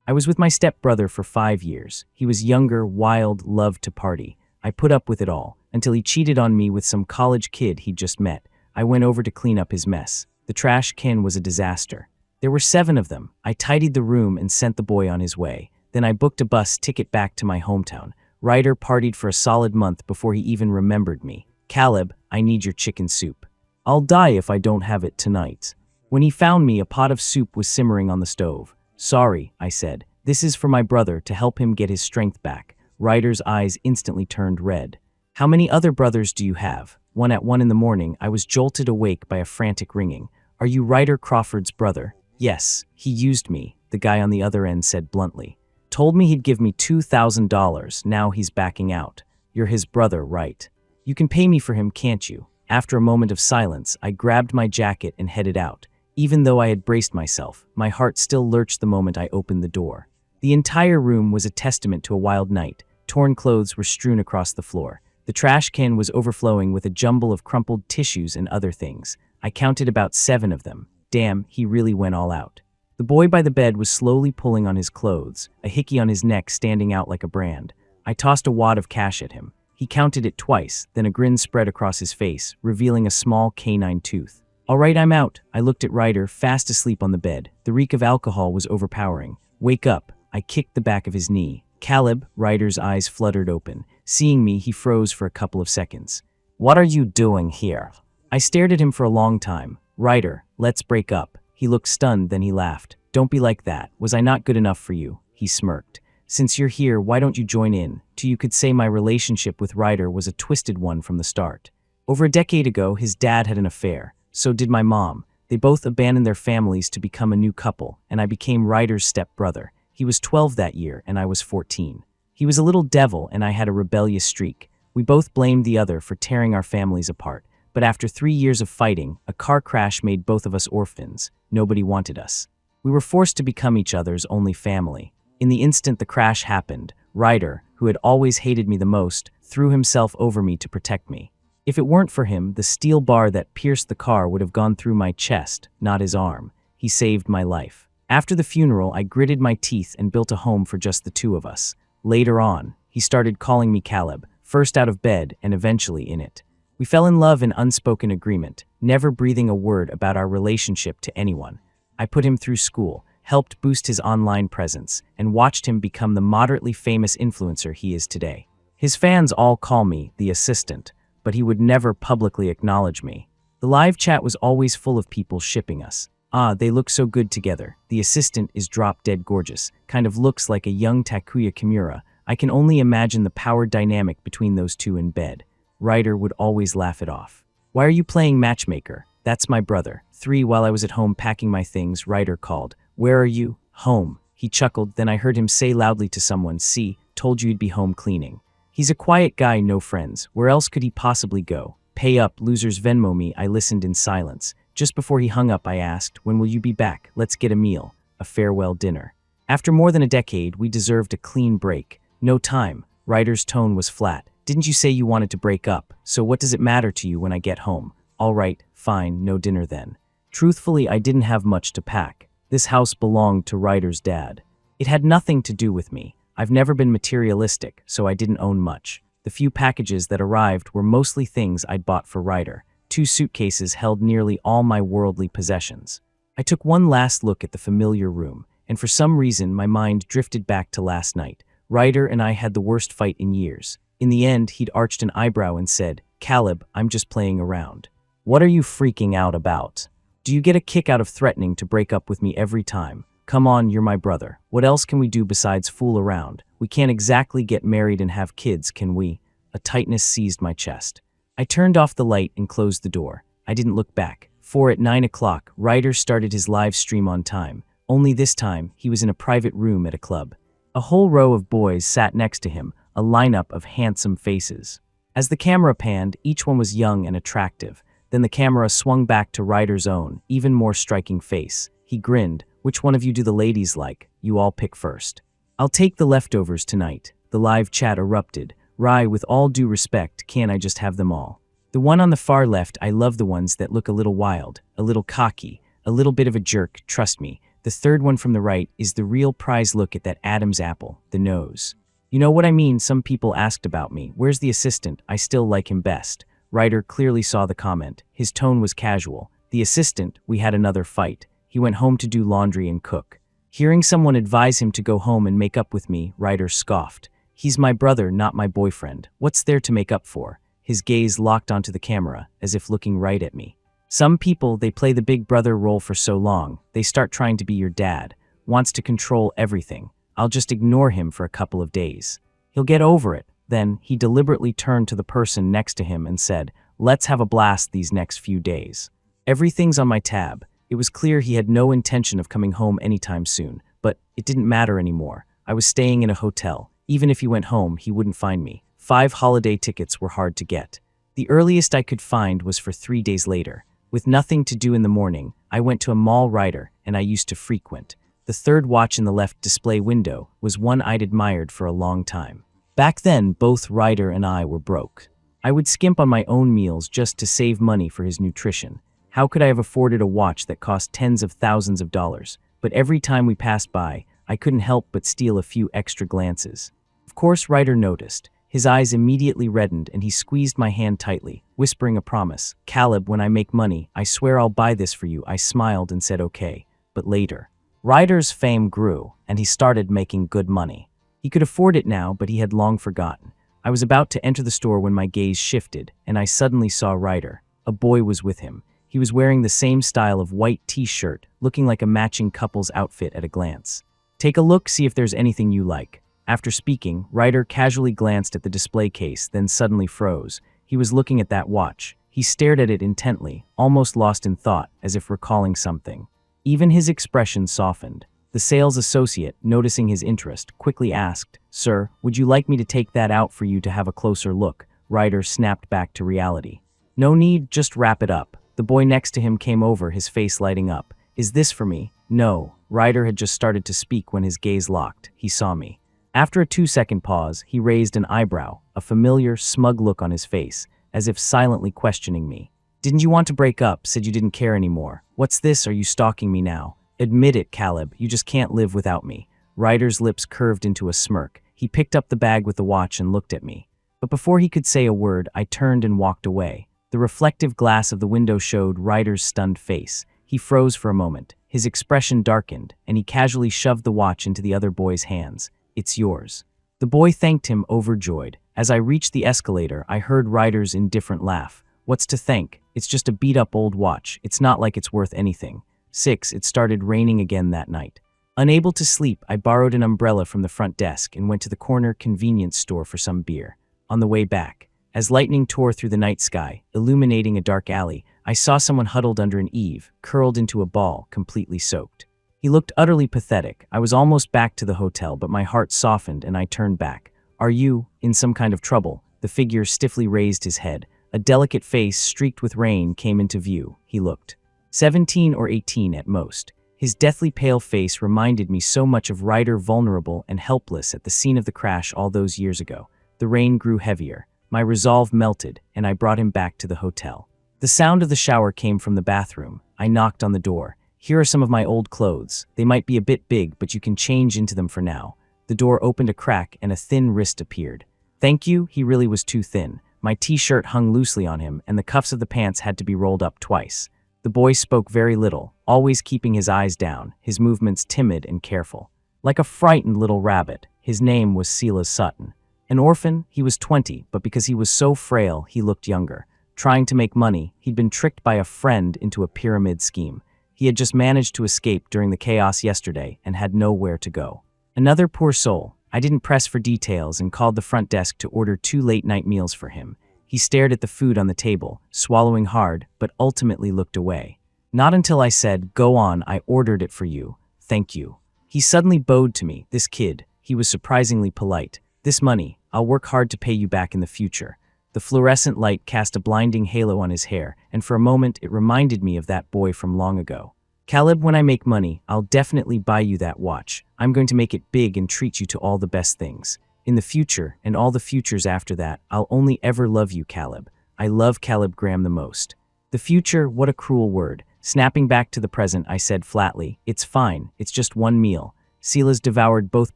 I was with my stepbrother for 5 years. He was younger, wild, loved to party. I put up with it all, until he cheated on me with some college kid he'd just met. I went over to clean up his mess. The trash can was a disaster. There were 7 of them. I tidied the room and sent the boy on his way. Then I booked a bus ticket back to my hometown. Ryder partied for a solid month before he even remembered me. Caleb, I need your chicken soup. I'll die if I don't have it tonight. When he found me, a pot of soup was simmering on the stove. Sorry, I said. This is for my brother to help him get his strength back. Ryder's eyes instantly turned red. How many other brothers do you have? At 1 in the morning, I was jolted awake by a frantic ringing. Are you Ryder Crawford's brother? Yes, he used me, the guy on the other end said bluntly. Told me he'd give me $2,000, now he's backing out. You're his brother, right? You can pay me for him, can't you? After a moment of silence, I grabbed my jacket and headed out. Even though I had braced myself, my heart still lurched the moment I opened the door. The entire room was a testament to a wild night. Torn clothes were strewn across the floor. The trash can was overflowing with a jumble of crumpled tissues and other things. I counted about 7 of them. Damn, he really went all out. The boy by the bed was slowly pulling on his clothes, a hickey on his neck standing out like a brand. I tossed a wad of cash at him. He counted it twice, then a grin spread across his face, revealing a small canine tooth. All right, I'm out. I looked at Ryder, fast asleep on the bed. The reek of alcohol was overpowering. Wake up. I kicked the back of his knee. Caleb, Ryder's eyes fluttered open. Seeing me, he froze for a couple of seconds. What are you doing here? I stared at him for a long time. Ryder, let's break up. He looked stunned, then he laughed. Don't be like that. Was I not good enough for you? He smirked. Since you're here, why don't you join in? You could say my relationship with Ryder was a twisted one from the start. Over a decade ago, his dad had an affair. So did my mom. They both abandoned their families to become a new couple, and I became Ryder's stepbrother. He was 12 that year, and I was 14. He was a little devil, and I had a rebellious streak. We both blamed the other for tearing our families apart. But after 3 years of fighting, a car crash made both of us orphans. Nobody wanted us. We were forced to become each other's only family. In the instant the crash happened, Ryder, who had always hated me the most, threw himself over me to protect me. If it weren't for him, the steel bar that pierced the car would have gone through my chest, not his arm. He saved my life. After the funeral, I gritted my teeth and built a home for just the 2 of us. Later on, he started calling me Caleb, first out of bed and eventually in it. We fell in love in unspoken agreement, never breathing a word about our relationship to anyone. I put him through school, helped boost his online presence, and watched him become the moderately famous influencer he is today. His fans all call me the assistant, but he would never publicly acknowledge me. The live chat was always full of people shipping us. Ah, they look so good together. The assistant is drop-dead gorgeous, kind of looks like a young Takuya Kimura. I can only imagine the power dynamic between those two in bed. Ryder would always laugh it off. Why are you playing matchmaker? That's my brother. 3 While I was at home packing my things, Ryder called. Where are you? Home. He chuckled, then I heard him say loudly to someone, see, told you he'd be home cleaning. He's a quiet guy, no friends. Where else could he possibly go? Pay up, losers Venmo me. I listened in silence. Just before he hung up, I asked, when will you be back? Let's get a meal. A farewell dinner. After more than a decade, we deserved a clean break. No time. Ryder's tone was flat. Didn't you say you wanted to break up? So what does it matter to you when I get home? All right, fine, no dinner then. Truthfully, I didn't have much to pack. This house belonged to Ryder's dad. It had nothing to do with me. I've never been materialistic, so I didn't own much. The few packages that arrived were mostly things I'd bought for Ryder. 2 suitcases held nearly all my worldly possessions. I took one last look at the familiar room, and for some reason my mind drifted back to last night. Ryder and I had the worst fight in years. In the end, he'd arched an eyebrow and said, Caleb, I'm just playing around. What are you freaking out about? Do you get a kick out of threatening to break up with me every time? Come on, you're my brother. What else can we do besides fool around? We can't exactly get married and have kids, can we? A tightness seized my chest. I turned off the light and closed the door. I didn't look back. At 9 o'clock, Ryder started his live stream on time. Only this time, he was in a private room at a club. A whole row of boys sat next to him, a lineup of handsome faces. As the camera panned, each one was young and attractive. Then the camera swung back to Ryder's own, even more striking face. He grinned. Which one of you do the ladies like? You all pick first. I'll take the leftovers tonight. The live chat erupted. With all due respect, can't I just have them all? The one on the far left, I love the ones that look a little wild, a little cocky, a little bit of a jerk, trust me. The third one from the right is the real prize. Look at that Adam's apple, the nose. You know what I mean? Some people asked about me. Where's the assistant? I still like him best. Ryder clearly saw the comment. His tone was casual. The assistant, we had another fight. He went home to do laundry and cook. Hearing someone advise him to go home and make up with me, Ryder scoffed. He's my brother, not my boyfriend. What's there to make up for? His gaze locked onto the camera, as if looking right at me. Some people, they play the big brother role for so long, they start trying to be your dad, wants to control everything. I'll just ignore him for a couple of days. He'll get over it. Then, he deliberately turned to the person next to him and said, let's have a blast these next few days. Everything's on my tab. It was clear he had no intention of coming home anytime soon, but it didn't matter anymore. I was staying in a hotel. Even if he went home, he wouldn't find me. 5 holiday tickets were hard to get. The earliest I could find was for 3 days later. With nothing to do in the morning, I went to a mall Ryder and I used to frequent. The third watch in the left display window was one I'd admired for a long time. Back then, both Ryder and I were broke. I would skimp on my own meals just to save money for his nutrition. How could I have afforded a watch that cost tens of thousands of dollars? But every time we passed by, I couldn't help but steal a few extra glances. Of course, Ryder noticed. His eyes immediately reddened and he squeezed my hand tightly, whispering a promise. Caleb, when I make money, I swear I'll buy this for you. I smiled and said okay, but later. Ryder's fame grew, and he started making good money. He could afford it now, but he had long forgotten. I was about to enter the store when my gaze shifted, and I suddenly saw Ryder. A boy was with him. He was wearing the same style of white t-shirt, looking like a matching couple's outfit at a glance. Take a look, see if there's anything you like. After speaking, Ryder casually glanced at the display case, then suddenly froze. He was looking at that watch. He stared at it intently, almost lost in thought, as if recalling something. Even his expression softened. The sales associate, noticing his interest, quickly asked, "Sir, would you like me to take that out for you to have a closer look?" Ryder snapped back to reality. "No need, just wrap it up." The boy next to him came over, his face lighting up. "Is this for me?" "No." Ryder had just started to speak when his gaze locked. He saw me. After a 2-second pause, he raised an eyebrow, a familiar, smug look on his face, as if silently questioning me. "Didn't you want to break up? Said you didn't care anymore. What's this? Are you stalking me now?" "Admit it, Caleb. You just can't live without me." Ryder's lips curved into a smirk. He picked up the bag with the watch and looked at me. But before he could say a word, I turned and walked away. The reflective glass of the window showed Ryder's stunned face. He froze for a moment. His expression darkened, and he casually shoved the watch into the other boy's hands. "It's yours." The boy thanked him, overjoyed. As I reached the escalator, I heard Ryder's indifferent laugh. "What's to thank? It's just a beat-up old watch. It's not like it's worth anything." 6. It started raining again that night. Unable to sleep, I borrowed an umbrella from the front desk and went to the corner convenience store for some beer. On the way back, as lightning tore through the night sky, illuminating a dark alley, I saw someone huddled under an eave, curled into a ball, completely soaked. He looked utterly pathetic. I was almost back to the hotel, but my heart softened and I turned back. "Are you in some kind of trouble?" The figure stiffly raised his head. A delicate face streaked with rain came into view. He looked 17 or 18 at most. His deathly pale face reminded me so much of Ryder, vulnerable and helpless at the scene of the crash all those years ago. The rain grew heavier. My resolve melted, and I brought him back to the hotel. The sound of the shower came from the bathroom. I knocked on the door. "Here are some of my old clothes. They might be a bit big, but you can change into them for now." The door opened a crack and a thin wrist appeared. "Thank you." He really was too thin. My t-shirt hung loosely on him, and the cuffs of the pants had to be rolled up twice. The boy spoke very little, always keeping his eyes down, his movements timid and careful. Like a frightened little rabbit. His name was Silas Sutton. An orphan, he was 20, but because he was so frail, he looked younger. Trying to make money, he'd been tricked by a friend into a pyramid scheme. He had just managed to escape during the chaos yesterday and had nowhere to go. Another poor soul. I didn't press for details and called the front desk to order 2 late-night meals for him. He stared at the food on the table, swallowing hard, but ultimately looked away. Not until I said, "Go on, I ordered it for you. Thank you." He suddenly bowed to me. This kid, he was surprisingly polite. "This money, I'll work hard to pay you back in the future." The fluorescent light cast a blinding halo on his hair, and for a moment it reminded me of that boy from long ago. "Caleb, when I make money, I'll definitely buy you that watch. I'm going to make it big and treat you to all the best things. In the future, and all the futures after that, I'll only ever love you, Caleb. I love Caleb Graham the most." The future, what a cruel word. Snapping back to the present, I said flatly, "It's fine, it's just one meal." Silas devoured both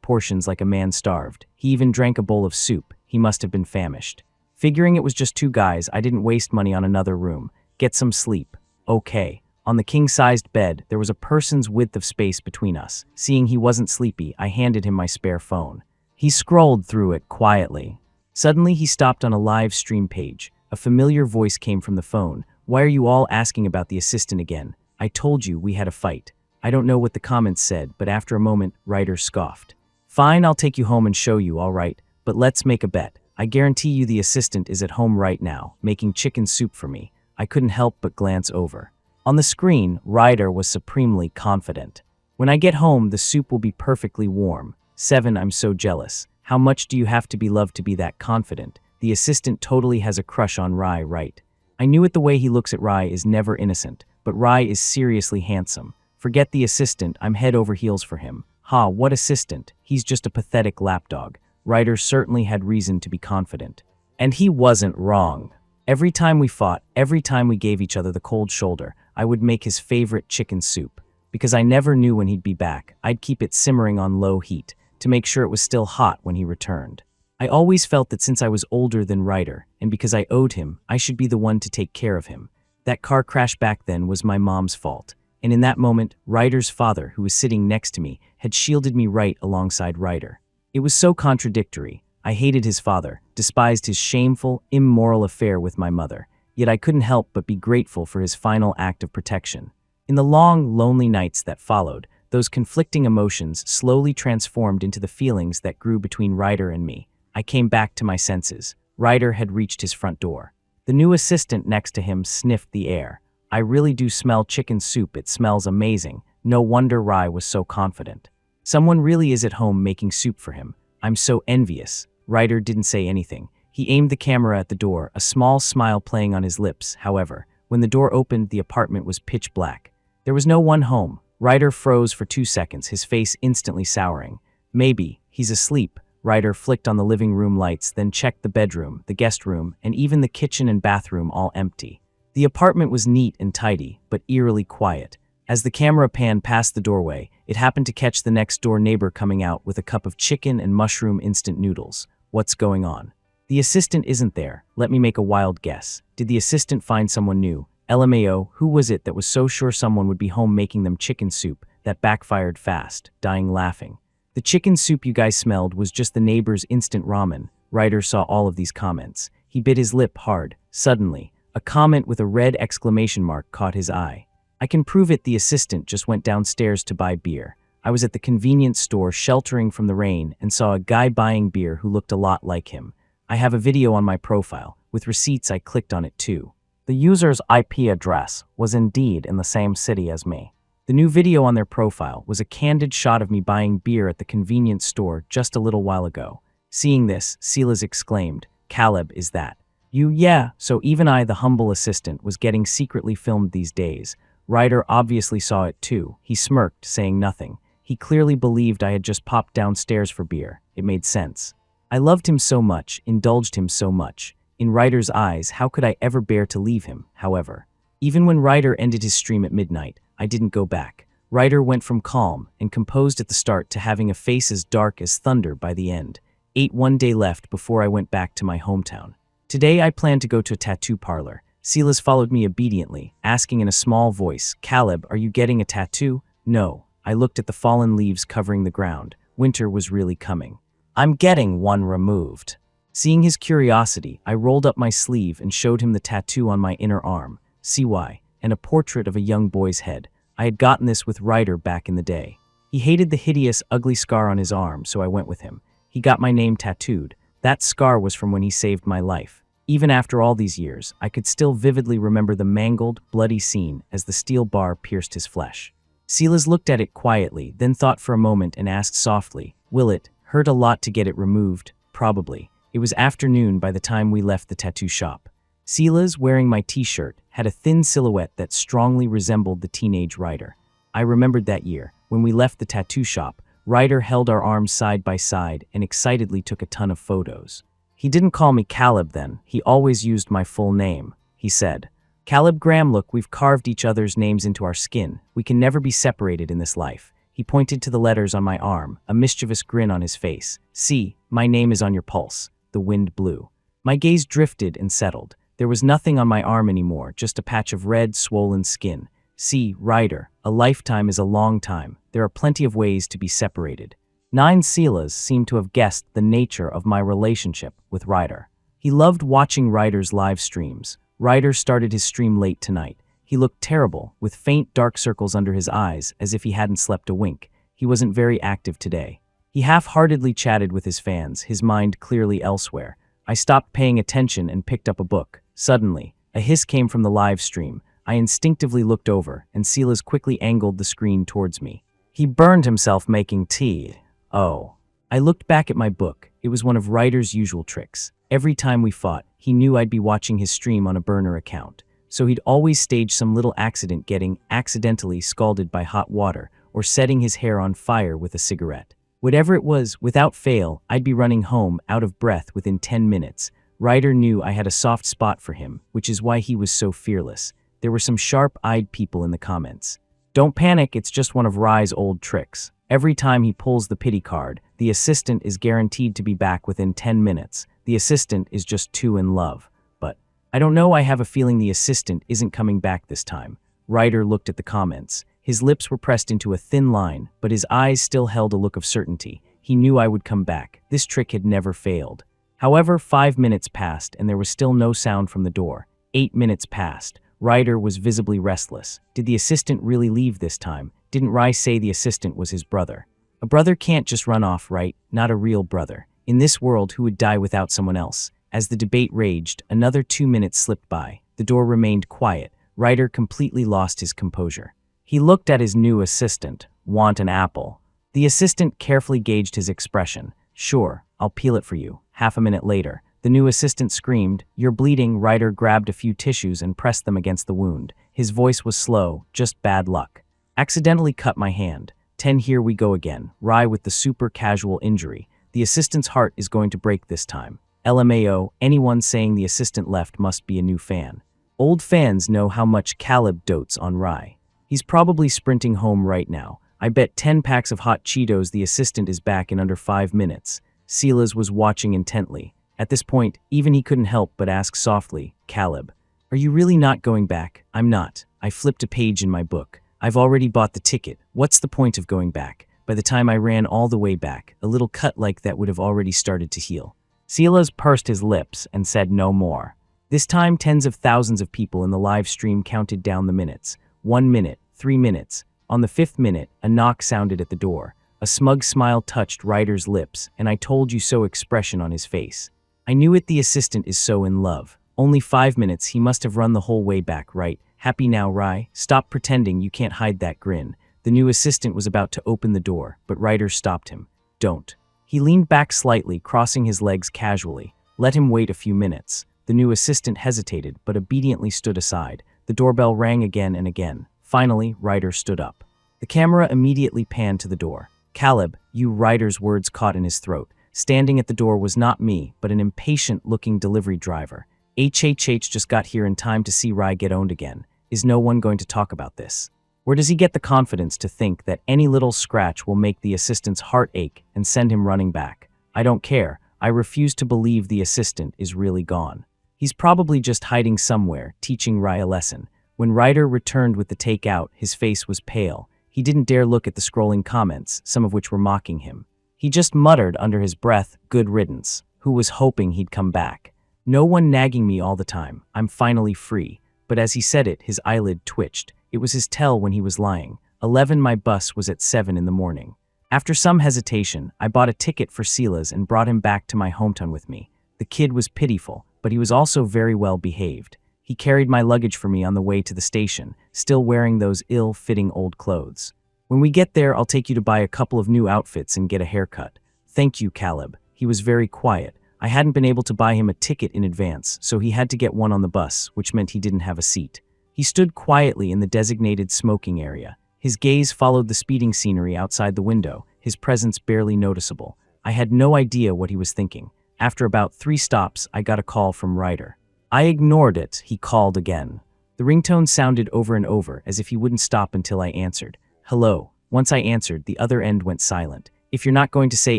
portions like a man starved. He even drank a bowl of soup. He must have been famished. Figuring it was just two guys, I didn't waste money on another room. Get some sleep. Okay. On the king-sized bed, there was a person's width of space between us. Seeing he wasn't sleepy, I handed him my spare phone. He scrolled through it quietly. Suddenly, he stopped on a live stream page. A familiar voice came from the phone. "Why are you all asking about the assistant again? I told you we had a fight." I don't know what the comments said, but after a moment, Ryder scoffed. "Fine, I'll take you home and show you, all right, but let's make a bet. I guarantee you the assistant is at home right now, making chicken soup for me." I couldn't help but glance over. On the screen, Ryder was supremely confident. "When I get home, the soup will be perfectly warm." 7. I'm so jealous. How much do you have to be loved to be that confident? The assistant totally has a crush on Rye, right? I knew it, the way he looks at Rye is never innocent, but Rye is seriously handsome. Forget the assistant, I'm head over heels for him. Ha, what assistant? He's just a pathetic lapdog. Ryder certainly had reason to be confident. And he wasn't wrong. Every time we fought, every time we gave each other the cold shoulder, I would make his favorite chicken soup. Because I never knew when he'd be back, I'd keep it simmering on low heat to make sure it was still hot when he returned. I always felt that since I was older than Ryder, and because I owed him, I should be the one to take care of him. That car crash back then was my mom's fault. And in that moment, Ryder's father, who was sitting next to me, had shielded me right alongside Ryder. It was so contradictory. I hated his father, despised his shameful, immoral affair with my mother, yet I couldn't help but be grateful for his final act of protection. In the long, lonely nights that followed, those conflicting emotions slowly transformed into the feelings that grew between Ryder and me. I came back to my senses. Ryder had reached his front door. The new assistant next to him sniffed the air. "I really do smell chicken soup. It smells amazing." No wonder Rye was so confident. Someone really is at home making soup for him. I'm so envious. Ryder didn't say anything. He aimed the camera at the door, a small smile playing on his lips. However, when the door opened, the apartment was pitch black. There was no one home. Ryder froze for 2 seconds, his face instantly souring. Maybe he's asleep. Ryder flicked on the living room lights, then checked the bedroom, the guest room, and even the kitchen and bathroom, all empty. The apartment was neat and tidy, but eerily quiet. As the camera panned past the doorway, it happened to catch the next-door neighbor coming out with a cup of chicken and mushroom instant noodles. What's going on? The assistant isn't there. Let me make a wild guess. Did the assistant find someone new? LMAO, who was it that was so sure someone would be home making them chicken soup? That backfired fast, dying laughing. The chicken soup you guys smelled was just the neighbor's instant ramen. Ryder saw all of these comments. He bit his lip hard. Suddenly, a comment with a red exclamation mark caught his eye. "I can prove it, the assistant just went downstairs to buy beer. I was at the convenience store sheltering from the rain and saw a guy buying beer who looked a lot like him. I have a video on my profile. With receipts, I clicked on it too." The user's IP address was indeed in the same city as me. The new video on their profile was a candid shot of me buying beer at the convenience store just a little while ago. Seeing this, Silas exclaimed, "Caleb, is that you?" "Yeah, so even I, the humble assistant, was getting secretly filmed these days." Ryder obviously saw it too. He smirked, saying nothing. He clearly believed I had just popped downstairs for beer. It made sense. I loved him so much, indulged him so much. In Ryder's eyes, how could I ever bear to leave him, however? Even when Ryder ended his stream at midnight, I didn't go back. Ryder went from calm and composed at the start to having a face as dark as thunder by the end. 1 day left before I went back to my hometown. Today I planned to go to a tattoo parlor. Silas followed me obediently, asking in a small voice, "Caleb, are you getting a tattoo?" "No." I looked at the fallen leaves covering the ground. Winter was really coming. "I'm getting one removed." Seeing his curiosity, I rolled up my sleeve and showed him the tattoo on my inner arm. CY, and a portrait of a young boy's head. I had gotten this with Ryder back in the day. He hated the hideous, ugly scar on his arm, so I went with him. He got my name tattooed. That scar was from when he saved my life. Even after all these years, I could still vividly remember the mangled, bloody scene as the steel bar pierced his flesh. Silas looked at it quietly, then thought for a moment and asked softly, "Will it hurt a lot to get it removed?" "Probably." It was afternoon by the time we left the tattoo shop. Silas, wearing my t-shirt, had a thin silhouette that strongly resembled the teenage Ryder. I remembered that year, when we left the tattoo shop, Ryder held our arms side by side and excitedly took a ton of photos. "He didn't call me Caleb then, he always used my full name," he said. Caleb Graham, look, we've carved each other's names into our skin. We can never be separated in this life. He pointed to the letters on my arm, a mischievous grin on his face. See, my name is on your pulse. The wind blew. My gaze drifted and settled. There was nothing on my arm anymore, just a patch of red, swollen skin. See, Ryder, a lifetime is a long time. There are plenty of ways to be separated. 9 Silas seemed to have guessed the nature of my relationship with Ryder. He loved watching Ryder's live streams. Ryder started his stream late tonight. He looked terrible, with faint dark circles under his eyes, as if he hadn't slept a wink. He wasn't very active today. He half-heartedly chatted with his fans, his mind clearly elsewhere. I stopped paying attention and picked up a book. Suddenly, a hiss came from the live stream. I instinctively looked over, and Silas quickly angled the screen towards me. He burned himself making tea. Oh. I looked back at my book. It was one of Ryder's usual tricks. Every time we fought, he knew I'd be watching his stream on a burner account. So he'd always stage some little accident, getting accidentally scalded by hot water or setting his hair on fire with a cigarette. Whatever it was, without fail, I'd be running home, out of breath, within 10 minutes. Ryder knew I had a soft spot for him, which is why he was so fearless. There were some sharp-eyed people in the comments. Don't panic, it's just one of Ry's old tricks. Every time he pulls the pity card, the assistant is guaranteed to be back within 10 minutes. The assistant is just too in love. But I don't know, I have a feeling the assistant isn't coming back this time. Ryder looked at the comments. His lips were pressed into a thin line, but his eyes still held a look of certainty. He knew I would come back. This trick had never failed. However, 5 minutes passed, and there was still no sound from the door. 8 minutes passed. Ryder was visibly restless. Did the assistant really leave this time? Didn't Ry say the assistant was his brother? A brother can't just run off, right? Not a real brother. In this world, who would die without someone else? As the debate raged, another 2 minutes slipped by. The door remained quiet. Ryder completely lost his composure. He looked at his new assistant. Want an apple? The assistant carefully gauged his expression. Sure, I'll peel it for you. Half a minute later, the new assistant screamed, "You're bleeding." Ryder grabbed a few tissues and pressed them against the wound. His voice was slow, just bad luck. Accidentally cut my hand. 10, here we go again. Ry with the super casual injury. The assistant's heart is going to break this time. LMAO, anyone saying the assistant left must be a new fan. Old fans know how much Caleb dotes on Ry. He's probably sprinting home right now. I bet 10 packs of hot Cheetos the assistant is back in under 5 minutes. Silas was watching intently. At this point, even he couldn't help but ask softly, "Caleb, are you really not going back?" "I'm not." I flipped a page in my book. "I've already bought the ticket. What's the point of going back?" By the time I ran all the way back, a little cut like that would have already started to heal. Silas pursed his lips and said no more. This time, tens of thousands of people in the live stream counted down the minutes. 1 minute, 3 minutes. On the 5th minute, a knock sounded at the door. A smug smile touched Ryder's lips, and "I told you so" expression on his face. I knew it, the assistant is so in love. Only 5 minutes, he must have run the whole way back, right? Happy now, Ry? Stop pretending, you can't hide that grin. The new assistant was about to open the door, but Ryder stopped him. Don't. He leaned back slightly, crossing his legs casually. Let him wait a few minutes. The new assistant hesitated, but obediently stood aside. The doorbell rang again and again. Finally, Ryder stood up. The camera immediately panned to the door. "Caleb, you." Ryder's words caught in his throat. Standing at the door was not me, but an impatient-looking delivery driver. HHH just got here in time to see Ry get owned again. Is no one going to talk about this? Where does he get the confidence to think that any little scratch will make the assistant's heart ache and send him running back? I don't care. I refuse to believe the assistant is really gone. He's probably just hiding somewhere, teaching Ry a lesson. When Ryder returned with the takeout, his face was pale. He didn't dare look at the scrolling comments, some of which were mocking him. He just muttered under his breath, "Good riddance." Who was hoping he'd come back? No one nagging me all the time. I'm finally free. But as he said it, his eyelid twitched. It was his tell when he was lying. 11, my bus was at 7 in the morning. After some hesitation, I bought a ticket for Silas and brought him back to my hometown with me. The kid was pitiful, but he was also very well behaved. He carried my luggage for me on the way to the station, still wearing those ill-fitting old clothes. "When we get there, I'll take you to buy a couple of new outfits and get a haircut." "Thank you, Caleb." He was very quiet. I hadn't been able to buy him a ticket in advance, so he had to get one on the bus, which meant he didn't have a seat. He stood quietly in the designated smoking area. His gaze followed the speeding scenery outside the window, his presence barely noticeable. I had no idea what he was thinking. After about 3 stops, I got a call from Ryder. I ignored it. He called again. The The ringtone sounded over and over, as if he wouldn't stop until I answered. Hello. Once I answered, the other end went silent. If you're not going to say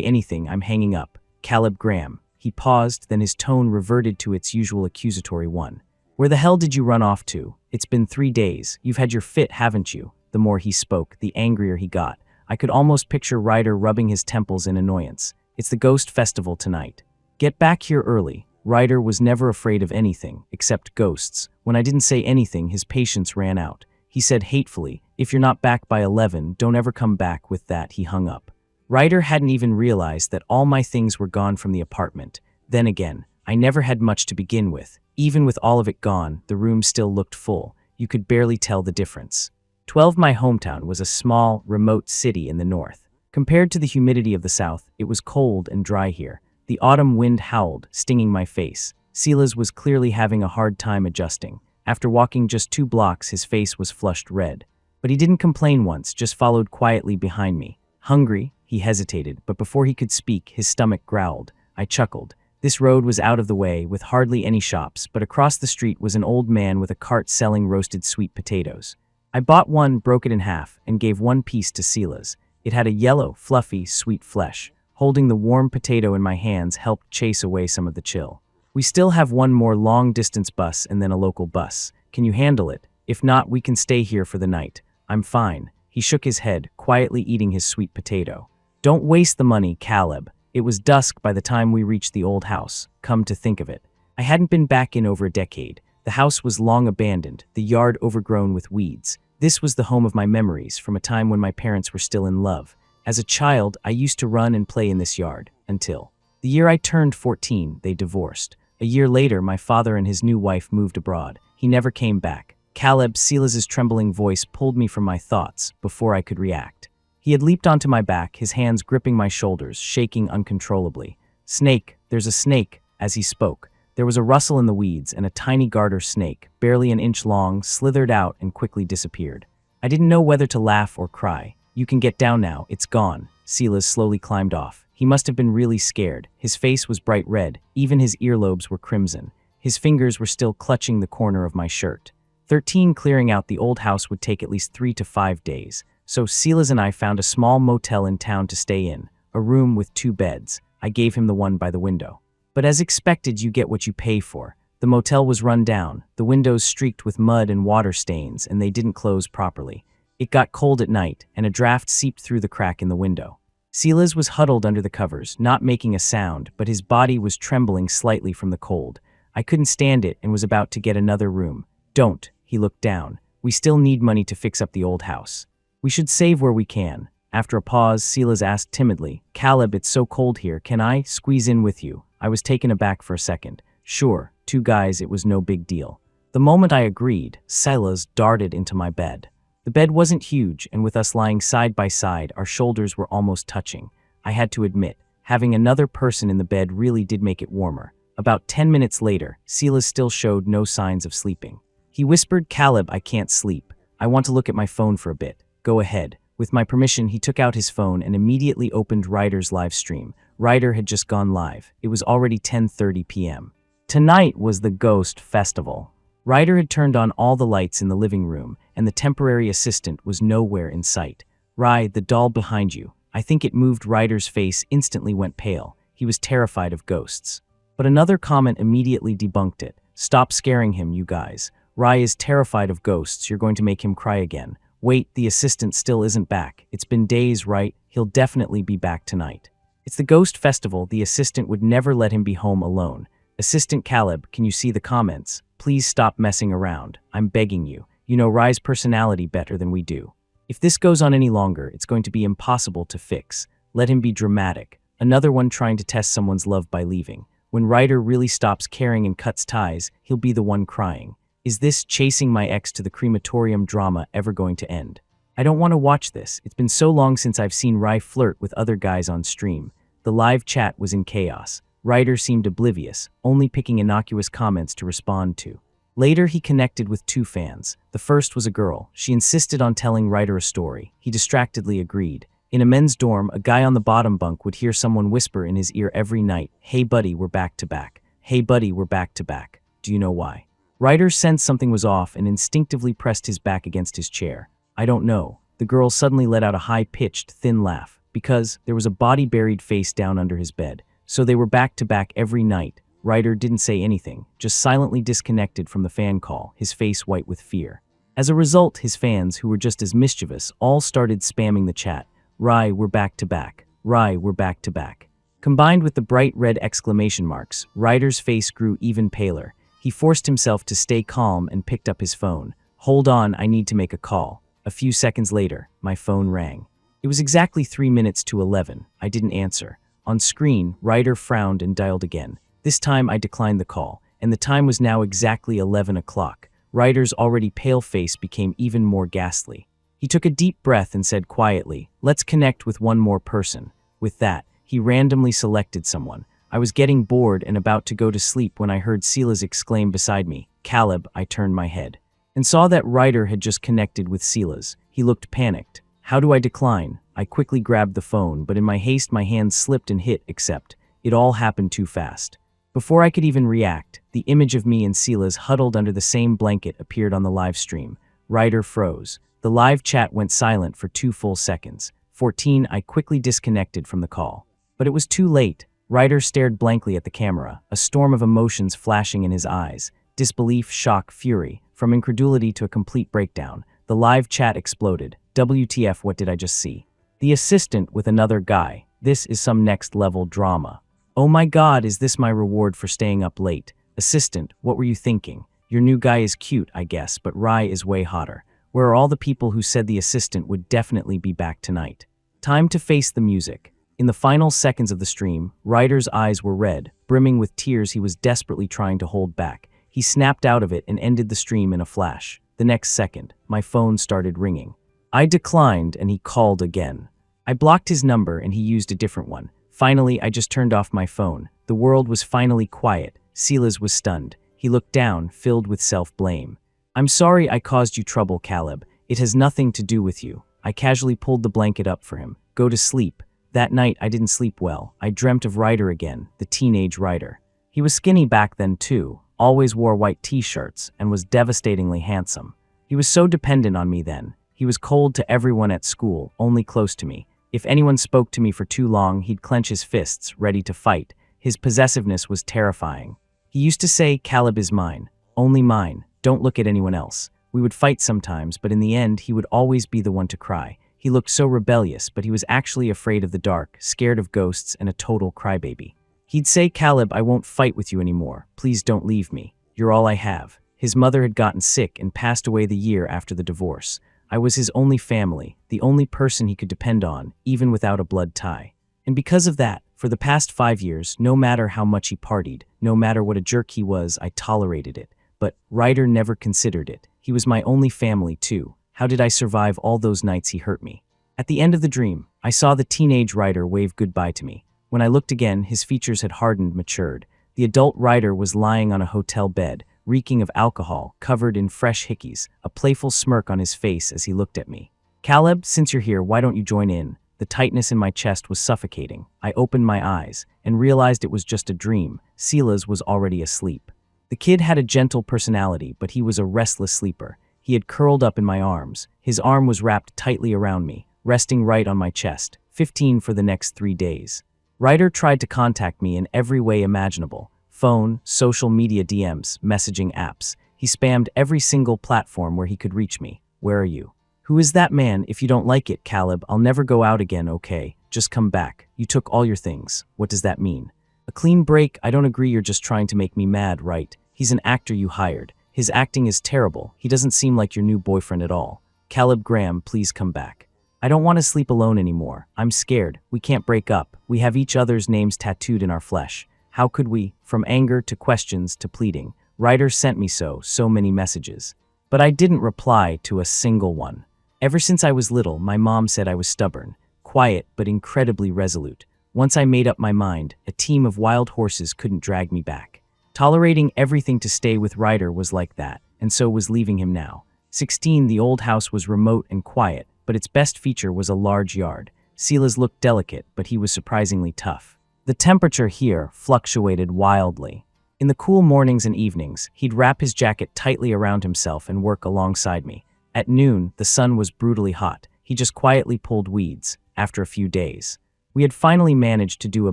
anything, I'm hanging up. Caleb Graham. He paused, then his tone reverted to its usual accusatory one. Where the hell did you run off to? It's been 3 days. You've had your fit, haven't you? The more he spoke, the angrier he got. I could almost picture Ryder rubbing his temples in annoyance. It's the Ghost Festival tonight. Get back here early. Ryder was never afraid of anything, except ghosts. When I didn't say anything, his patience ran out. He said hatefully, if you're not back by 11, don't ever come back. With that, he hung up. Ryder hadn't even realized that all my things were gone from the apartment. Then again, I never had much to begin with. Even with all of it gone, the room still looked full. You could barely tell the difference. 12 My hometown was a small, remote city in the north. Compared to the humidity of the south, it was cold and dry here. The autumn wind howled, stinging my face. Silas was clearly having a hard time adjusting. After walking just 2 blocks, his face was flushed red. But he didn't complain once, just followed quietly behind me. Hungry? He hesitated, but before he could speak, his stomach growled. I chuckled. This road was out of the way, with hardly any shops, but across the street was an old man with a cart selling roasted sweet potatoes. I bought one, broke it in half, and gave 1 piece to Silas. It had a yellow, fluffy, sweet flesh. Holding the warm potato in my hands helped chase away some of the chill. We still have 1 more long-distance bus and then a local bus. Can you handle it? If not, we can stay here for the night. I'm fine. He shook his head, quietly eating his sweet potato. Don't waste the money, Caleb. It was dusk by the time we reached the old house. Come to think of it, I hadn't been back in over a decade. The house was long abandoned, the yard overgrown with weeds. This was the home of my memories from a time when my parents were still in love. As a child, I used to run and play in this yard, until the year I turned 14, they divorced. A year later, my father and his new wife moved abroad. He never came back. Caleb, Silas's trembling voice pulled me from my thoughts before I could react. He had leaped onto my back, his hands gripping my shoulders, shaking uncontrollably. Snake, there's a snake. As he spoke, there was a rustle in the weeds, and a tiny garter snake, barely an inch long, slithered out and quickly disappeared. I didn't know whether to laugh or cry. You can get down now, it's gone. Silas slowly climbed off. He must have been really scared. His face was bright red, even his earlobes were crimson. His fingers were still clutching the corner of my shirt. 13 clearing out the old house would take at least 3 to 5 days. So Silas and I found a small motel in town to stay in, a room with 2 beds. I gave him the one by the window. But as expected, you get what you pay for. The motel was run down, the windows streaked with mud and water stains, and they didn't close properly. It got cold at night, and a draft seeped through the crack in the window. Silas was huddled under the covers, not making a sound, but his body was trembling slightly from the cold. I couldn't stand it and was about to get another room. Don't, he looked down. We still need money to fix up the old house. We should save where we can. After a pause, Silas asked timidly, Caleb, it's so cold here, can I squeeze in with you? I was taken aback for a second. Sure, 2 guys, it was no big deal. The moment I agreed, Silas darted into my bed. The bed wasn't huge, and with us lying side by side, our shoulders were almost touching. I had to admit, having another person in the bed really did make it warmer. About 10 minutes later, Silas still showed no signs of sleeping. He whispered, Caleb, I can't sleep. I want to look at my phone for a bit. Go ahead. With my permission, he took out his phone and immediately opened Ryder's live stream. Ryder had just gone live. It was already 10:30 p.m. Tonight was the Ghost Festival. Ryder had turned on all the lights in the living room, and the temporary assistant was nowhere in sight. Ry, the doll behind you. I think it moved. Ryder's face instantly went pale. He was terrified of ghosts. But another comment immediately debunked it. Stop scaring him, you guys. Ry is terrified of ghosts. You're going to make him cry again. Wait, the assistant still isn't back. It's been days, right? He'll definitely be back tonight. It's the Ghost Festival. The assistant would never let him be home alone. Assistant Caleb, can you see the comments? Please stop messing around. I'm begging you. You know Ry's personality better than we do. If this goes on any longer, it's going to be impossible to fix. Let him be dramatic. Another one trying to test someone's love by leaving. When Ryder really stops caring and cuts ties, he'll be the one crying. Is this chasing my ex to the crematorium drama ever going to end? I don't want to watch this. It's been so long since I've seen Ry flirt with other guys on stream. The live chat was in chaos. Ryder seemed oblivious, only picking innocuous comments to respond to. Later, he connected with 2 fans. The first was a girl. She insisted on telling Ryder a story. He distractedly agreed. In a men's dorm, a guy on the bottom bunk would hear someone whisper in his ear every night, "Hey buddy, we're back to back. Hey buddy, we're back to back. Do you know why?" Ryder sensed something was off and instinctively pressed his back against his chair. I don't know. The girl suddenly let out a high-pitched, thin laugh, because there was a body buried face down under his bed. So they were back to back every night. Ryder didn't say anything, just silently disconnected from the fan call, his face white with fear. As a result, his fans, who were just as mischievous, all started spamming the chat. Rye, we're back to back. Rye, we're back to back. Combined with the bright red exclamation marks, Ryder's face grew even paler. He forced himself to stay calm and picked up his phone. Hold on, I need to make a call. A few seconds later, my phone rang. It was exactly 3 minutes to 11. I didn't answer. On screen, Ryder frowned and dialed again. This time I declined the call, and the time was now exactly 11 o'clock. Ryder's already pale face became even more ghastly. He took a deep breath and said quietly, "Let's connect with one more person." With that, he randomly selected someone. I was getting bored and about to go to sleep when I heard Silas exclaim beside me, "Caleb." I turned my head and saw that Ryder had just connected with Silas. He looked panicked. How do I decline? I quickly grabbed the phone, but in my haste my hand slipped and hit accept. It all happened too fast. Before I could even react, the image of me and Silas huddled under the same blanket appeared on the live stream. Ryder froze. The live chat went silent for 2 full seconds. 14, I quickly disconnected from the call. But it was too late. Ryder stared blankly at the camera, a storm of emotions flashing in his eyes. Disbelief, shock, fury. From incredulity to a complete breakdown. The live chat exploded. WTF, what did I just see? The assistant with another guy. This is some next-level drama. Oh my god, is this my reward for staying up late? Assistant, what were you thinking? Your new guy is cute, I guess, but Rye is way hotter. Where are all the people who said the assistant would definitely be back tonight? Time to face the music. In the final seconds of the stream, Ryder's eyes were red, brimming with tears he was desperately trying to hold back. He snapped out of it and ended the stream in a flash. The next second, my phone started ringing. I declined and he called again. I blocked his number and he used a different one. Finally, I just turned off my phone. The world was finally quiet. Silas was stunned. He looked down, filled with self-blame. "I'm sorry I caused you trouble, Caleb. It has nothing to do with you." I casually pulled the blanket up for him. "Go to sleep." That night, I didn't sleep well. I dreamt of Ryder again, the teenage Ryder. He was skinny back then too, always wore white t-shirts, and was devastatingly handsome. He was so dependent on me then. He was cold to everyone at school, only close to me. If anyone spoke to me for too long, he'd clench his fists, ready to fight. His possessiveness was terrifying. He used to say, "Caleb is mine. Only mine. Don't look at anyone else." We would fight sometimes, but in the end, he would always be the one to cry. He looked so rebellious, but he was actually afraid of the dark, scared of ghosts, and a total crybaby. He'd say, "Caleb, I won't fight with you anymore. Please don't leave me. You're all I have." His mother had gotten sick and passed away the year after the divorce. I was his only family, the only person he could depend on, even without a blood tie. And because of that, for the past 5 years, no matter how much he partied, no matter what a jerk he was, I tolerated it. But Ryder never considered it. He was my only family, too. How did I survive all those nights he hurt me? At the end of the dream, I saw the teenage Ryder wave goodbye to me. When I looked again, his features had hardened, matured. The adult Ryder was lying on a hotel bed, reeking of alcohol, covered in fresh hickeys, a playful smirk on his face as he looked at me. "Caleb, since you're here, why don't you join in?" The tightness in my chest was suffocating. I opened my eyes and realized it was just a dream. Silas was already asleep. The kid had a gentle personality, but he was a restless sleeper. He had curled up in my arms. His arm was wrapped tightly around me, resting right on my chest. 15 for the next 3 days. Ryder tried to contact me in every way imaginable. Phone, social media DMs, messaging apps. He spammed every single platform where he could reach me. "Where are you?" "Who is that man? If you don't like it, Caleb, I'll never go out again, okay? Just come back. You took all your things." "What does that mean?" "A clean break? I don't agree, you're just trying to make me mad, right? He's an actor you hired. His acting is terrible. He doesn't seem like your new boyfriend at all. Caleb Graham, please come back." "I don't want to sleep alone anymore. I'm scared. We can't break up. We have each other's names tattooed in our flesh. How could we?" From anger to questions to pleading, Ryder sent me so many messages. But I didn't reply to a single one. Ever since I was little, my mom said I was stubborn, quiet but incredibly resolute. Once I made up my mind, a team of wild horses couldn't drag me back. Tolerating everything to stay with Ryder was like that, and so was leaving him now. 16, the old house was remote and quiet, but its best feature was a large yard. Silas looked delicate, but he was surprisingly tough. The temperature here fluctuated wildly. In the cool mornings and evenings, he'd wrap his jacket tightly around himself and work alongside me. At noon, the sun was brutally hot. He just quietly pulled weeds. After a few days, we had finally managed to do a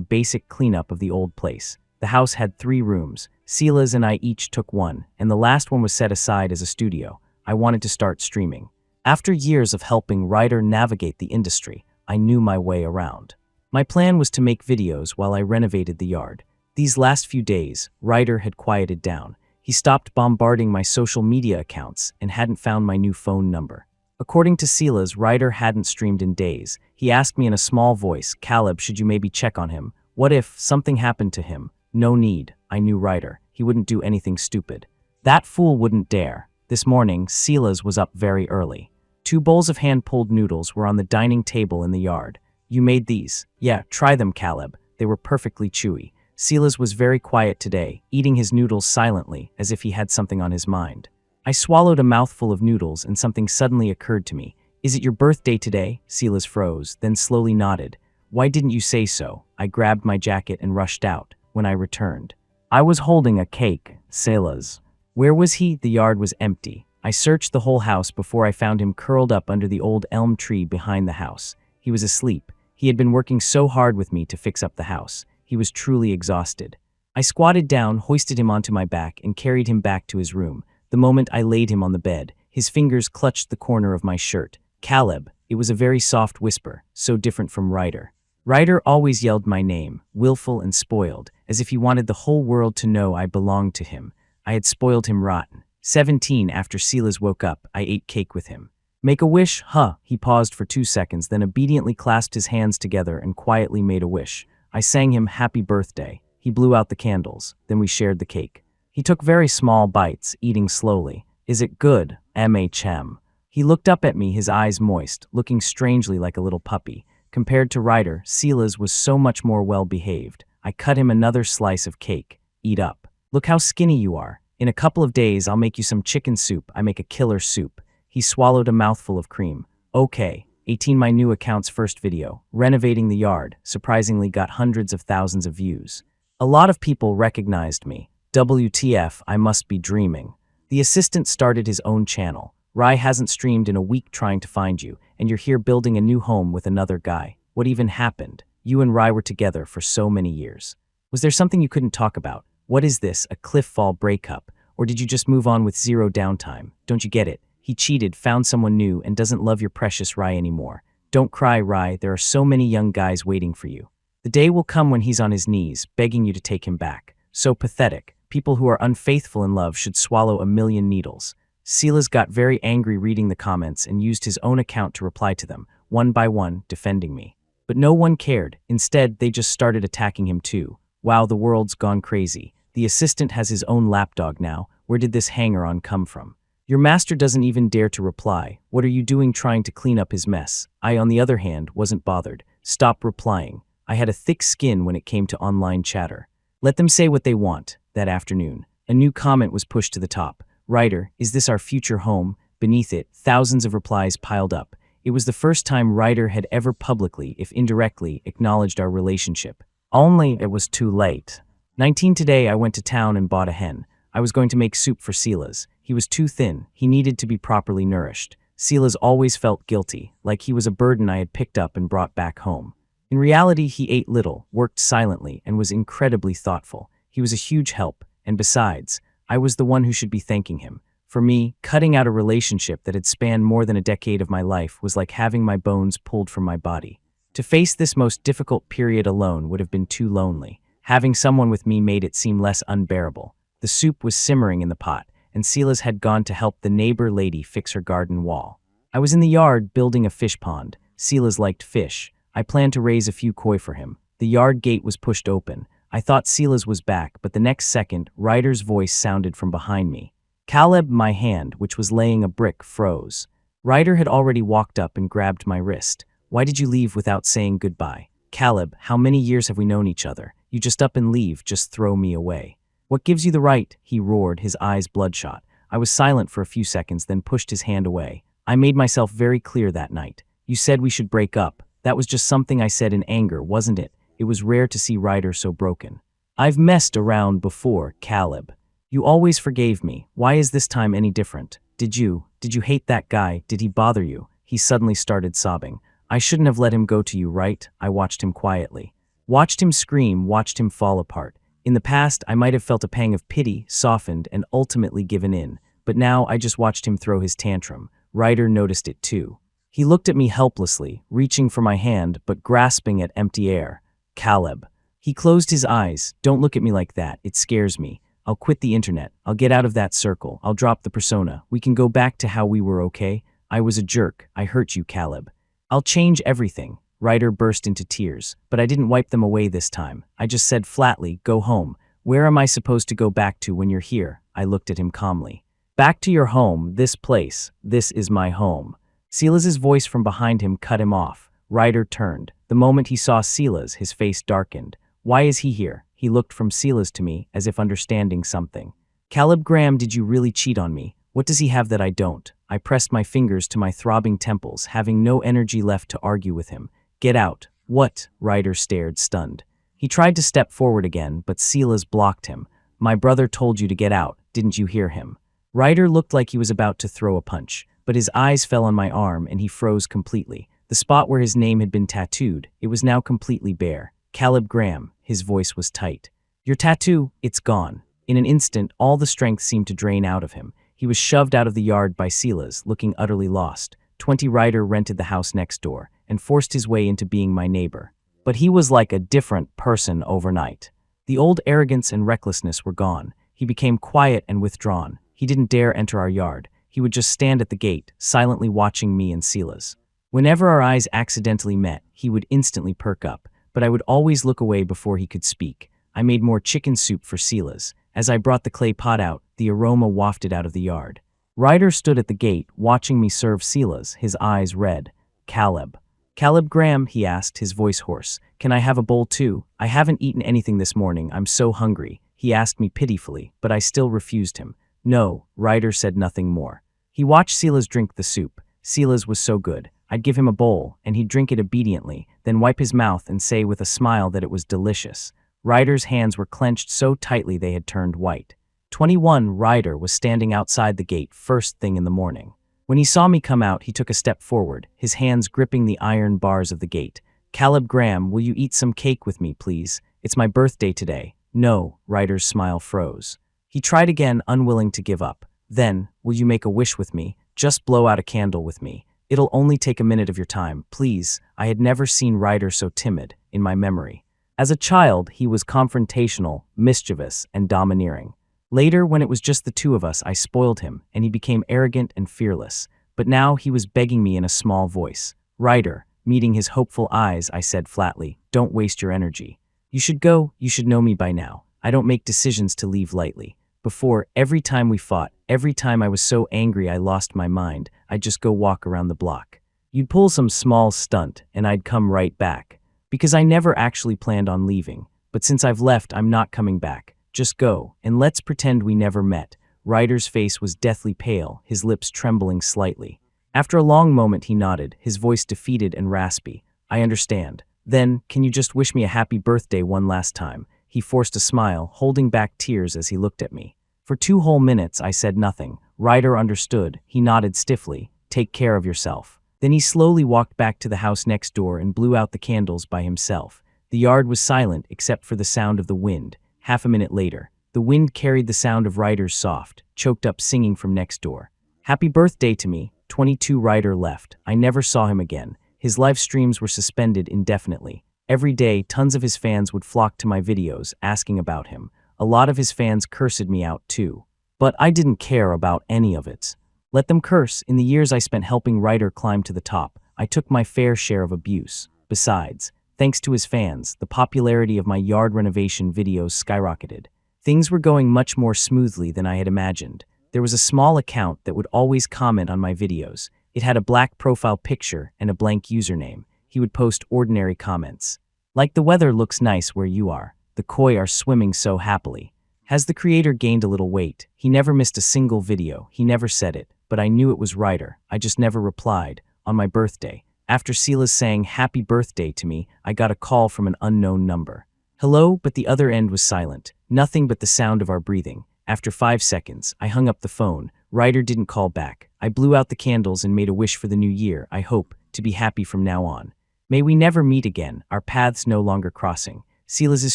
basic cleanup of the old place. The house had 3 rooms. Silas and I each took one, and the last one was set aside as a studio. I wanted to start streaming. After years of helping Ryder navigate the industry, I knew my way around. My plan was to make videos while I renovated the yard. These last few days, Ryder had quieted down. He stopped bombarding my social media accounts and hadn't found my new phone number. According to Silas, Ryder hadn't streamed in days. He asked me in a small voice, "Caleb, should you maybe check on him? What if something happened to him?" No need. I knew Ryder. He wouldn't do anything stupid. That fool wouldn't dare. This morning, Silas was up very early. 2 bowls of hand-pulled noodles were on the dining table in the yard. "You made these?" "Yeah, try them, Caleb. They were perfectly chewy." Silas was very quiet today, eating his noodles silently, as if he had something on his mind. I swallowed a mouthful of noodles and something suddenly occurred to me. "Is it your birthday today?" Silas froze, then slowly nodded. "Why didn't you say so?" I grabbed my jacket and rushed out. When I returned, I was holding a cake. Silas. Where was he? The yard was empty. I searched the whole house before I found him curled up under the old elm tree behind the house. He was asleep. He had been working so hard with me to fix up the house. He was truly exhausted. I squatted down, hoisted him onto my back, and carried him back to his room. The moment I laid him on the bed, his fingers clutched the corner of my shirt. "Caleb." It was a very soft whisper, so different from Ryder. Ryder always yelled my name, willful and spoiled, as if he wanted the whole world to know I belonged to him. I had spoiled him rotten. 17, after Silas woke up, I ate cake with him. "Make a wish, huh?" He paused for 2 seconds, then obediently clasped his hands together and quietly made a wish. I sang him happy birthday. He blew out the candles. Then we shared the cake. He took very small bites, eating slowly. "Is it good?" "MHM." He looked up at me, his eyes moist, looking strangely like a little puppy. Compared to Ryder, Silas was so much more well-behaved. I cut him another slice of cake. "Eat up. Look how skinny you are. In a couple of days, I'll make you some chicken soup. I make a killer soup." He swallowed a mouthful of cream. "Okay." 18 My new account's first video, renovating the yard, surprisingly got hundreds of thousands of views. A lot of people recognized me. WTF, I must be dreaming. The assistant started his own channel. "Ry hasn't streamed in a week trying to find you, and you're here building a new home with another guy. What even happened? You and Ry were together for so many years. Was there something you couldn't talk about? What is this, a cliff fall breakup? Or did you just move on with zero downtime? Don't you get it? He cheated, found someone new, and doesn't love your precious Ry anymore. Don't cry, Ry. There are so many young guys waiting for you. The day will come when he's on his knees, begging you to take him back. So pathetic. People who are unfaithful in love should swallow a million needles." Silas got very angry reading the comments and used his own account to reply to them, one by one, defending me. But no one cared. Instead, they just started attacking him too. Wow, the world's gone crazy. The assistant has his own lapdog now. Where did this hanger-on come from? Your master doesn't even dare to reply. What are you doing trying to clean up his mess? I, on the other hand, wasn't bothered. Stop replying. I had a thick skin when it came to online chatter. Let them say what they want. That afternoon, a new comment was pushed to the top. "Ryder, is this our future home?" Beneath it, thousands of replies piled up. It was the first time Ryder had ever publicly, if indirectly, acknowledged our relationship. Only it was too late. 19 Today, I went to town and bought a hen. I was going to make soup for Silas. He was too thin. He needed to be properly nourished. Silas always felt guilty, like he was a burden I had picked up and brought back home. In reality, he ate little, worked silently, and was incredibly thoughtful. He was a huge help, and besides, I was the one who should be thanking him. For me, cutting out a relationship that had spanned more than a decade of my life was like having my bones pulled from my body. To face this most difficult period alone would have been too lonely. Having someone with me made it seem less unbearable. The soup was simmering in the pot, and Silas had gone to help the neighbor lady fix her garden wall. I was in the yard building a fish pond. Silas liked fish. I planned to raise a few koi for him. The yard gate was pushed open. I thought Silas was back, but the next second, Ryder's voice sounded from behind me. "Caleb," my hand, which was laying a brick, froze. Ryder had already walked up and grabbed my wrist. "Why did you leave without saying goodbye?" "Caleb, how many years have we known each other? You just up and leave, just throw me away." "What gives you the right?" he roared, his eyes bloodshot. I was silent for a few seconds, then pushed his hand away. "I made myself very clear that night. You said we should break up. That was just something I said in anger, wasn't it? It was rare to see Ryder so broken. I've messed around before, Caleb. You always forgave me. Why is this time any different? Did you hate that guy? Did he bother you? He suddenly started sobbing. I shouldn't have let him go to you, right? I watched him quietly. Watched him scream, watched him fall apart. In the past, I might have felt a pang of pity, softened, and ultimately given in. But now I just watched him throw his tantrum. Ryder noticed it too. He looked at me helplessly, reaching for my hand, but grasping at empty air. Caleb. He closed his eyes. Don't look at me like that. It scares me. I'll quit the internet. I'll get out of that circle. I'll drop the persona. We can go back to how we were, okay? I was a jerk. I hurt you, Caleb. I'll change everything. Ryder burst into tears, but I didn't wipe them away this time. I just said flatly, go home. Where am I supposed to go back to when you're here? I looked at him calmly. Back to your home, this place. This is my home. Silas's voice from behind him cut him off. Ryder turned. The moment he saw Silas, his face darkened. Why is he here? He looked from Silas to me, as if understanding something. Caleb Graham, did you really cheat on me? What does he have that I don't? I pressed my fingers to my throbbing temples, having no energy left to argue with him. Get out. What? Ryder stared, stunned. He tried to step forward again, but Silas blocked him. My brother told you to get out. Didn't you hear him? Ryder looked like he was about to throw a punch, but his eyes fell on my arm and he froze completely. The spot where his name had been tattooed, it was now completely bare. Caleb Graham, his voice was tight. Your tattoo, it's gone. In an instant, all the strength seemed to drain out of him. He was shoved out of the yard by Silas, looking utterly lost. 20 Ryder rented the house next door and forced his way into being my neighbor. But he was like a different person overnight. The old arrogance and recklessness were gone. He became quiet and withdrawn. He didn't dare enter our yard. He would just stand at the gate, silently watching me and Silas. Whenever our eyes accidentally met, he would instantly perk up, but I would always look away before he could speak. I made more chicken soup for Silas. As I brought the clay pot out, the aroma wafted out of the yard. Ryder stood at the gate, watching me serve Silas, his eyes red. Caleb. Caleb Graham, he asked, his voice hoarse. Can I have a bowl too? I haven't eaten anything this morning. I'm so hungry. He asked me pitifully, but I still refused him. No, Ryder said nothing more. He watched Silas drink the soup. Silas was so good. I'd give him a bowl, and he'd drink it obediently, then wipe his mouth and say with a smile that it was delicious. Ryder's hands were clenched so tightly they had turned white. 21 Ryder was standing outside the gate first thing in the morning. When he saw me come out, he took a step forward, his hands gripping the iron bars of the gate. Caleb Graham, will you eat some cake with me, please? It's my birthday today. No, Ryder's smile froze. He tried again, unwilling to give up. Then, will you make a wish with me? Just blow out a candle with me. It'll only take a minute of your time, please. I had never seen Ryder so timid, in my memory. As a child, he was confrontational, mischievous, and domineering. Later, when it was just the two of us, I spoiled him, and he became arrogant and fearless. But now he was begging me in a small voice. Ryder, meeting his hopeful eyes, I said flatly, don't waste your energy. You should go, you should know me by now. I don't make decisions to leave lightly. Before, every time we fought, every time I was so angry I lost my mind, I'd just go walk around the block. You'd pull some small stunt, and I'd come right back. Because I never actually planned on leaving. But since I've left, I'm not coming back. Just go, and let's pretend we never met. Ryder's face was deathly pale, his lips trembling slightly. After a long moment he nodded, his voice defeated and raspy. I understand. Then, can you just wish me a happy birthday one last time? He forced a smile, holding back tears as he looked at me. For 2 whole minutes I said nothing. Ryder understood. He nodded stiffly. Take care of yourself. Then he slowly walked back to the house next door and blew out the candles by himself. The yard was silent except for the sound of the wind. Half a minute later, the wind carried the sound of Ryder's soft, choked-up singing from next door. Happy birthday to me. 22 Ryder left. I never saw him again. His live streams were suspended indefinitely. Every day, tons of his fans would flock to my videos, asking about him. A lot of his fans cursed me out too. But I didn't care about any of it. Let them curse. In the years I spent helping Ryder climb to the top, I took my fair share of abuse. Besides, thanks to his fans, the popularity of my yard renovation videos skyrocketed. Things were going much more smoothly than I had imagined. There was a small account that would always comment on my videos. It had a black profile picture and a blank username. He would post ordinary comments. Like the weather looks nice where you are. The koi are swimming so happily. Has the creator gained a little weight? He never missed a single video. He never said it, but I knew it was Ryder. I just never replied. On my birthday, after Silas sang happy birthday to me, I got a call from an unknown number. Hello, but the other end was silent. Nothing but the sound of our breathing. After 5 seconds, I hung up the phone. Ryder didn't call back. I blew out the candles and made a wish for the new year. I hope to be happy from now on. May we never meet again, our paths no longer crossing. Silas's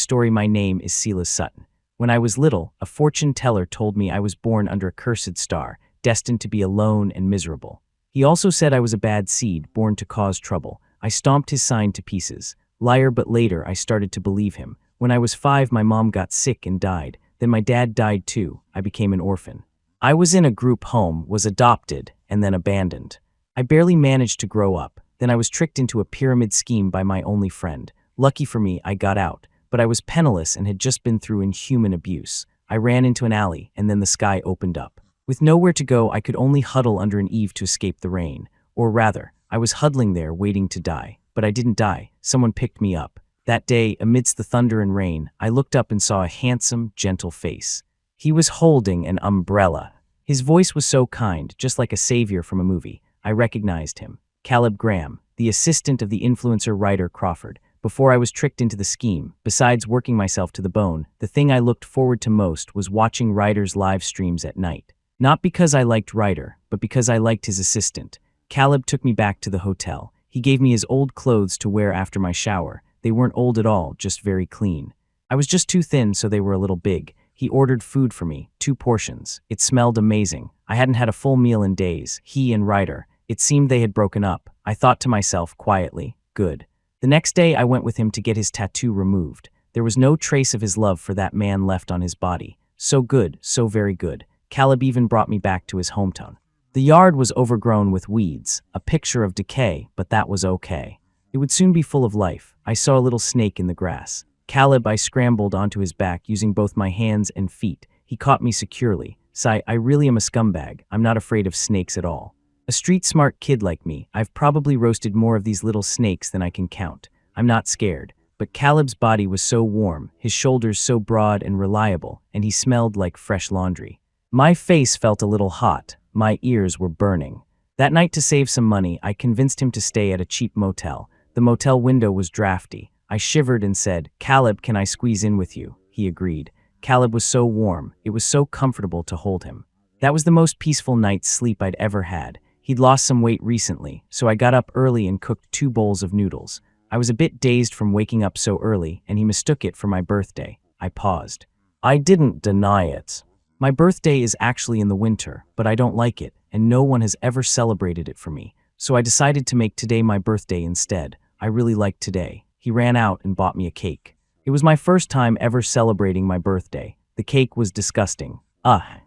story. My name is Silas Sutton. When I was little, a fortune teller told me I was born under a cursed star, destined to be alone and miserable. He also said I was a bad seed, born to cause trouble. I stomped his sign to pieces. Liar, but later I started to believe him. When I was 5, my mom got sick and died. Then my dad died too. I became an orphan. I was in a group home, was adopted, and then abandoned. I barely managed to grow up. Then I was tricked into a pyramid scheme by my only friend. Lucky for me, I got out, but I was penniless and had just been through inhuman abuse. I ran into an alley, and then the sky opened up. With nowhere to go, I could only huddle under an eave to escape the rain. Or rather, I was huddling there waiting to die. But I didn't die. Someone picked me up. That day, amidst the thunder and rain, I looked up and saw a handsome, gentle face. He was holding an umbrella. His voice was so kind, just like a savior from a movie. I recognized him. Caleb Graham, the assistant of the influencer Ryder Crawford. Before I was tricked into the scheme, besides working myself to the bone, the thing I looked forward to most was watching Ryder's live streams at night. Not because I liked Ryder, but because I liked his assistant. Caleb took me back to the hotel. He gave me his old clothes to wear after my shower. They weren't old at all, just very clean. I was just too thin, so they were a little big. He ordered food for me, 2 portions. It smelled amazing. I hadn't had a full meal in days. He and Ryder. It seemed they had broken up. I thought to myself quietly, good. The next day, I went with him to get his tattoo removed. There was no trace of his love for that man left on his body. So good, so very good. Caleb even brought me back to his hometown. The yard was overgrown with weeds, a picture of decay, but that was okay. It would soon be full of life. I saw a little snake in the grass. Caleb, I scrambled onto his back using both my hands and feet. He caught me securely. Sigh, I really am a scumbag. I'm not afraid of snakes at all. A street-smart kid like me, I've probably roasted more of these little snakes than I can count. I'm not scared. But Caleb's body was so warm, his shoulders so broad and reliable, and he smelled like fresh laundry. My face felt a little hot. My ears were burning. That night, to save some money, I convinced him to stay at a cheap motel. The motel window was drafty. I shivered and said, "Caleb, can I squeeze in with you?" He agreed. Caleb was so warm. It was so comfortable to hold him. That was the most peaceful night's sleep I'd ever had. He'd lost some weight recently, so I got up early and cooked 2 bowls of noodles. I was a bit dazed from waking up so early, and he mistook it for my birthday. I paused. I didn't deny it. My birthday is actually in the winter, but I don't like it, and no one has ever celebrated it for me. So I decided to make today my birthday instead. I really liked today. He ran out and bought me a cake. It was my first time ever celebrating my birthday. The cake was disgusting.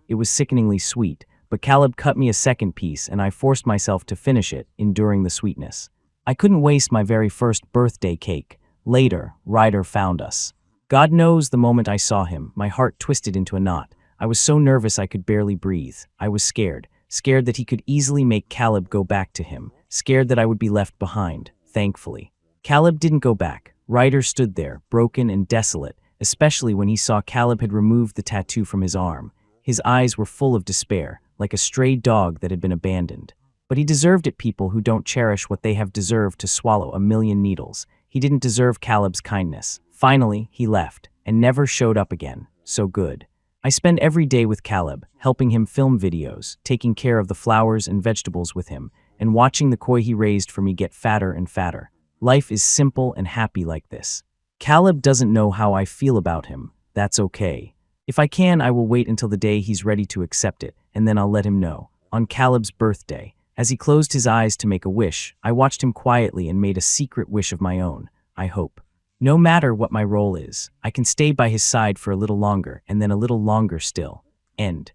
It was sickeningly sweet, but Caleb cut me a second piece and I forced myself to finish it, enduring the sweetness. I couldn't waste my very first birthday cake. Later, Ryder found us. God knows the moment I saw him, my heart twisted into a knot. I was so nervous I could barely breathe. I was scared. Scared that he could easily make Caleb go back to him. Scared that I would be left behind, thankfully. Caleb didn't go back. Ryder stood there, broken and desolate, especially when he saw Caleb had removed the tattoo from his arm. His eyes were full of despair, like a stray dog that had been abandoned. But he deserved it. People who don't cherish what they have deserved to swallow a million needles. He didn't deserve Caleb's kindness. Finally, he left, and never showed up again. So good. I spend every day with Caleb, helping him film videos, taking care of the flowers and vegetables with him, and watching the koi he raised for me get fatter and fatter. Life is simple and happy like this. Caleb doesn't know how I feel about him. That's okay. If I can, I will wait until the day he's ready to accept it, and then I'll let him know. On Caleb's birthday, as he closed his eyes to make a wish, I watched him quietly and made a secret wish of my own. I hope. No matter what my role is, I can stay by his side for a little longer and then a little longer still. End.